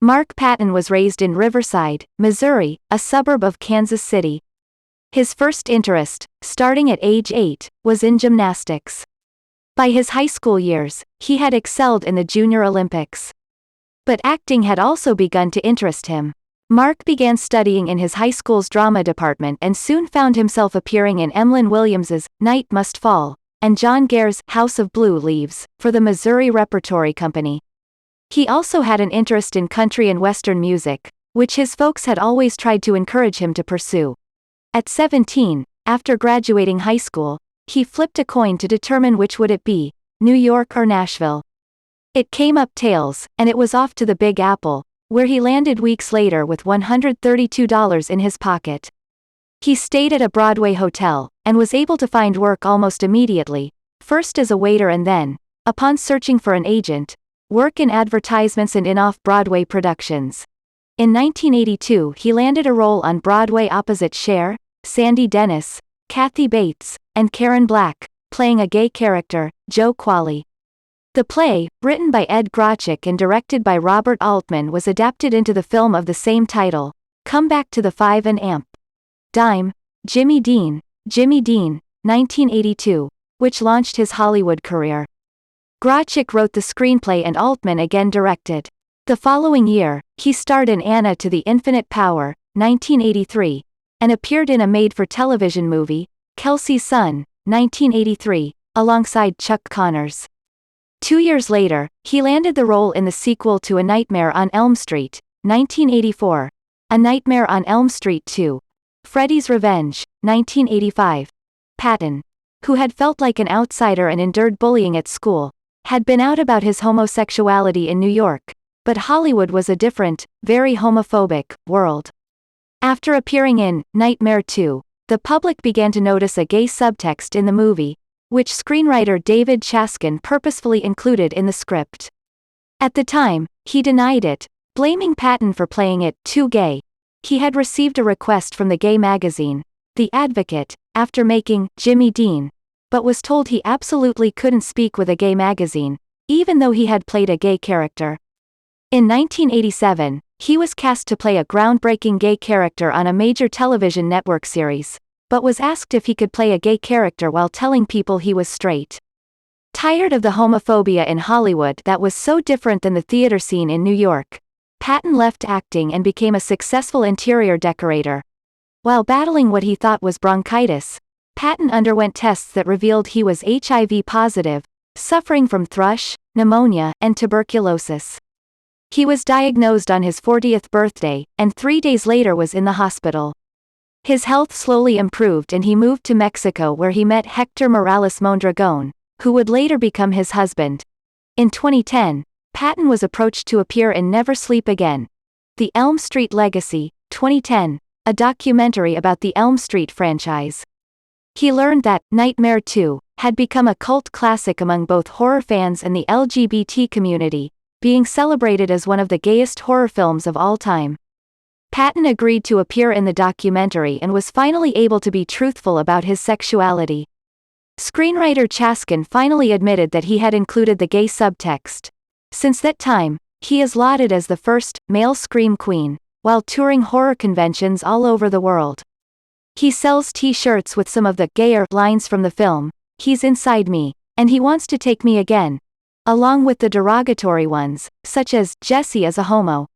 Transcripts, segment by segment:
Mark Patton was raised in Riverside, Missouri, a suburb of Kansas City. His first interest, starting at age 8, was in gymnastics. By his high school years, he had excelled in the Junior Olympics. But acting had also begun to interest him. Mark began studying in his high school's drama department and soon found himself appearing in Emlyn Williams's Night Must Fall and John Gay's House of Blue Leaves for the Missouri Repertory Company. He also had an interest in country and western music, which his folks had always tried to encourage him to pursue. At 17, after graduating high school, he flipped a coin to determine which would it be, New York or Nashville. It came up tails, and it was off to the Big Apple, where he landed weeks later with $132 in his pocket. He stayed at a Broadway hotel, and was able to find work almost immediately, first as a waiter and then, upon searching for an agent, work in advertisements and in off-Broadway productions. In 1982 he landed a role on Broadway opposite Cher, Sandy Dennis, Kathy Bates, and Karen Black, playing a gay character, Joe Qualley. The play, written by Ed Grochik and directed by Robert Altman, was adapted into the film of the same title, Come Back to the 5 and Amp. Dime, Jimmy Dean, 1982, which launched his Hollywood career. Grochik wrote the screenplay and Altman again directed. The following year, he starred in Anna to the Infinite Power, 1983, and appeared in a made-for-television movie, Kelsey's Son, 1983, alongside Chuck Connors. 2 years later, he landed the role in the sequel to A Nightmare on Elm Street, 1984, A Nightmare on Elm Street 2, Freddy's Revenge, 1985. Patton, who had felt like an outsider and endured bullying at school, had been out about his homosexuality in New York, but Hollywood was a different, very homophobic, world. After appearing in Nightmare 2, the public began to notice a gay subtext in the movie, which screenwriter David Chaskin purposefully included in the script. At the time, he denied it, blaming Patton for playing it too gay. He had received a request from the gay magazine, The Advocate, after making Jimmy Dean, but was told he absolutely couldn't speak with a gay magazine, even though he had played a gay character. In 1987, he was cast to play a groundbreaking gay character on a major television network series, but was asked if he could play a gay character while telling people he was straight. Tired of the homophobia in Hollywood that was so different than the theater scene in New York, Patton left acting and became a successful interior decorator. While battling what he thought was bronchitis, Patton underwent tests that revealed he was HIV positive, suffering from thrush, pneumonia, and tuberculosis. He was diagnosed on his 40th birthday, and 3 days later was in the hospital. His health slowly improved and he moved to Mexico where he met Hector Morales Mondragon, who would later become his husband. In 2010, Patton was approached to appear in Never Sleep Again, The Elm Street Legacy, 2010, a documentary about the Elm Street franchise. He learned that Nightmare 2 had become a cult classic among both horror fans and the LGBT community, being celebrated as one of the gayest horror films of all time. Patton agreed to appear in the documentary and was finally able to be truthful about his sexuality. Screenwriter Chaskin finally admitted that he had included the gay subtext. Since that time, he is lauded as the first male scream queen, while touring horror conventions all over the world. He sells t-shirts with some of the gayer lines from the film, "He's inside me, and he wants to take me again," along with the derogatory ones, such as "Jesse is a homo."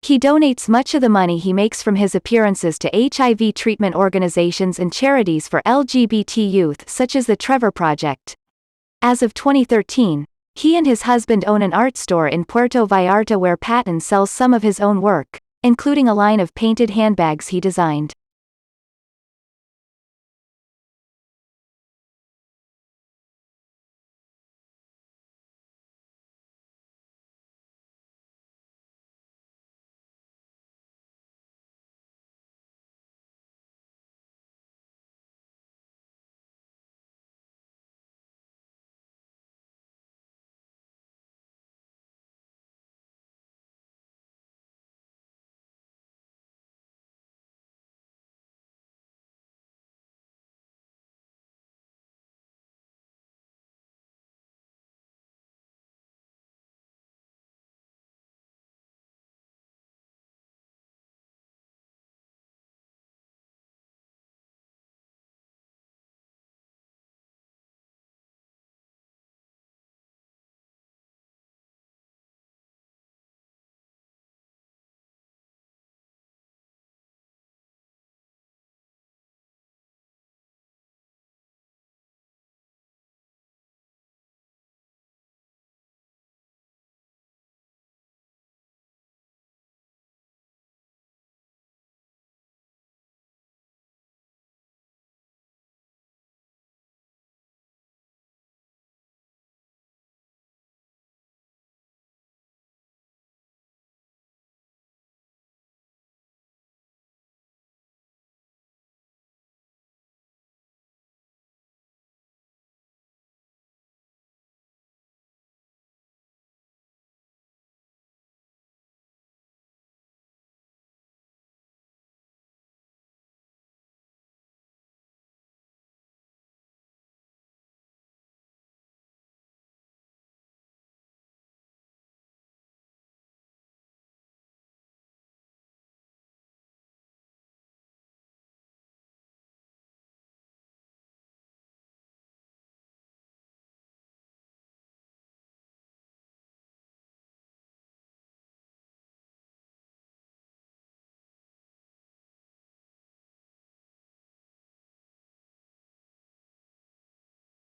He donates much of the money he makes from his appearances to HIV treatment organizations and charities for LGBT youth such as the Trevor Project. As of 2013, he and his husband own an art store in Puerto Vallarta where Patton sells some of his own work, including a line of painted handbags he designed.